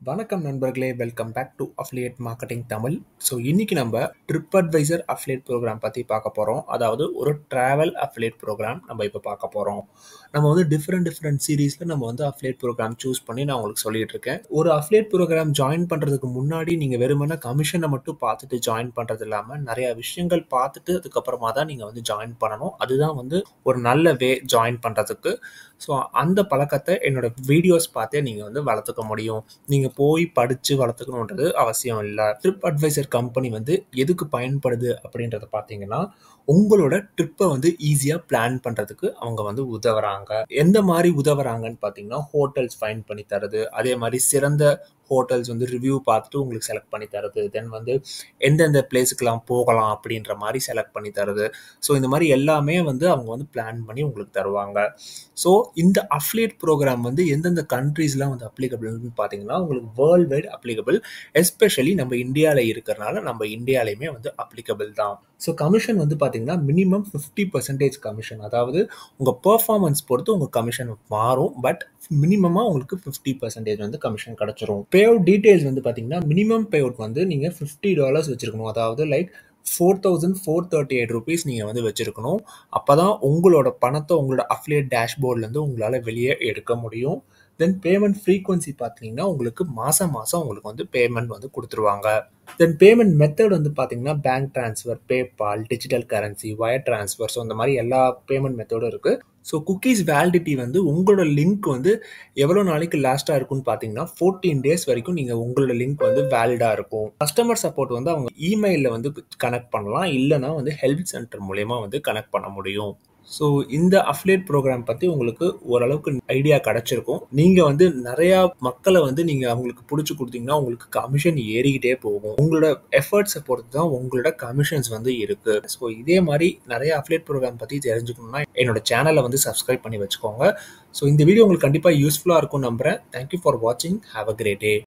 வணக்கம் நண்பர்களே, welcome back to affiliate marketing Tamil. So இன்னைக்கு நம்ம ட்ரிப் அட்வைசர் அஃபிலியேட் ப்ரோக்ராம் பற்றி பார்க்க போகிறோம். அதாவது ஒரு ட்ராவல் அஃபிலியேட் ப்ரோக்ராம் நம்ம இப்போ பார்க்க போகிறோம். நம்ம வந்து டிஃப்ரெண்ட் சீரீஸில் நம்ம வந்து அஃபிலியேட் ப்ரோக்ராம் சூஸ் பண்ணி நான் உங்களுக்கு சொல்லிட்டு இருக்கேன். ஒரு அஃபிலியேட் ப்ரோக்ராம் ஜாயின் பண்ணுறதுக்கு முன்னாடி நீங்கள் வெறுமனே கமிஷனை மட்டும் பார்த்துட்டு ஜாயின் பண்ணுறது இல்லாமல் நிறையா விஷயங்கள் பார்த்துட்டு அதுக்கப்புறமா தான் நீங்கள் வந்து ஜாயின் பண்ணணும். அதுதான் வந்து ஒரு நல்ல வே ஜாயின் பண்ணுறதுக்கு. ஸோ அந்த பழக்கத்தை என்னோட வீடியோஸ் பார்த்தே நீங்கள் வந்து வளர்த்துக்க முடியும். நீங்கள் போய் படித்து வளர்த்துக்கணுன்றது அவசியம் இல்லை. ட்ரிப் அட்வைசர் கம்பெனி வந்து எதுக்கு பயன்படுது அப்படின்றத பார்த்தீங்கன்னா, உங்களோட ட்ரிப்பை வந்து ஈஸியாக பிளான் பண்ணுறதுக்கு அவங்க வந்து உதவுறாங்க. எந்த மாதிரி உதவுறாங்கன்னு பார்த்தீங்கன்னா, ஹோட்டல்ஸ் ஃபைண்ட் பண்ணி தரது, அதே மாதிரி சிறந்த ஹோட்டல்ஸ் வந்து ரிவ்யூ பார்த்துட்டு உங்களுக்கு செலக்ட் பண்ணி தரது, தென் வந்து எந்தெந்த பிளேஸுக்கெலாம் போகலாம் அப்படின்ற மாதிரி செலக்ட் பண்ணி தரது. ஸோ இந்த மாதிரி எல்லாமே வந்து அவங்க வந்து பிளான் பண்ணி உங்களுக்கு தருவாங்க. ஸோ இந்த அஃபிலியேட் ப்ரோக்ராம் வந்து எந்தெந்த கண்ட்ரீஸ்லாம் வந்து அப்ளிகபிள்னு பார்த்தீங்கன்னா, உங்களுக்கு வேர்ல்டு வைட் அப்ளிகபிள். எஸ்பெஷலி நம்ம இந்தியாவில் இருக்கிறனால நம்ம இந்தியாலையுமே வந்து அப்ளிகபிள் தான். ஸோ கமிஷன் வந்து பார்த்தீங்கன்னா மினிமம் 50% கமிஷன். அதாவது உங்கள் பெர்ஃபார்மன்ஸ் பொறுத்து உங்கள் கமிஷன் மாறும். பட் மினிமமாக உங்களுக்கு 50% வந்து கமிஷன் கிடச்சிரும். பே அவுட் டீட்டெயில்ஸ் வந்து பார்த்தீங்கன்னா, மினிமம் பே அவுட் வந்து நீங்கள் $50 வச்சுருக்கணும். அதாவது லைக் 4,438 rupees நீங்கள் வந்து வச்சுருக்கணும். அப்போ தான் உங்களோட பணத்தை உங்களோட அஃபிலியேட் டேஷ்போர்ட்லேருந்து உங்களால் வெளியே எடுக்க முடியும். தென் பேமெண்ட் ஃப்ரீக்வன்சி பார்த்தீங்கன்னா, உங்களுக்கு மாதம் உங்களுக்கு வந்து பேமெண்ட் வந்து கொடுத்துருவாங்க. தென் பேமெண்ட் மெத்தட் வந்து பார்த்தீங்கன்னா, bank transfer, PayPal, digital currency, wire transfer, so இந்த மாதிரி எல்லா பேமெண்ட் மெத்தடும் இருக்குது. ஸோ குக்கீஸ் வேலிடிட்டி வந்து உங்களோட லிங்க் வந்து எவ்வளோ நாளைக்கு லாஸ்ட்டாக இருக்குன்னு பார்த்தீங்கன்னா 14 days வரைக்கும் நீங்கள் உங்களோட லிங்க் வந்து வேலிடாக இருக்கும். கஸ்டமர் சப்போர்ட் வந்து அவங்க இமெயிலில் வந்து கனெக்ட் பண்ணலாம், இல்லைனா வந்து ஹெல்ப் சென்டர் மூலயமா வந்து கனெக்ட் பண்ண முடியும். ஸோ இந்த அஃபிலியேட் ப்ரோக்ராம் பற்றி உங்களுக்கு ஓரளவுக்கு ஐடியா கிடச்சிருக்கும். நீங்கள் வந்து நிறையா மக்களை வந்து நீங்கள் அவங்களுக்கு பிடிச்சி கொடுத்தீங்கன்னா உங்களுக்கு கமிஷன் ஏறிக்கிட்டே போகும். உங்களோட எஃபர்ட்ஸை பொறுத்து தான் உங்களோட கமிஷன்ஸ் வந்து இருக்குது. ஸோ இதே மாதிரி நிறைய அஃபிலியேட் ப்ரோக்ராம் பற்றி தெரிஞ்சுக்கணும்னா என்னோட சேனலை வந்து சப்ஸ்கிரைப் பண்ணி வச்சுக்கோங்க. ஸோ இந்த வீடியோ உங்களுக்கு கண்டிப்பாக யூஸ்ஃபுல்லாக இருக்கும்னு நம்புகிறேன். தேங்க்யூ ஃபார் வாட்சிங். Have a great day.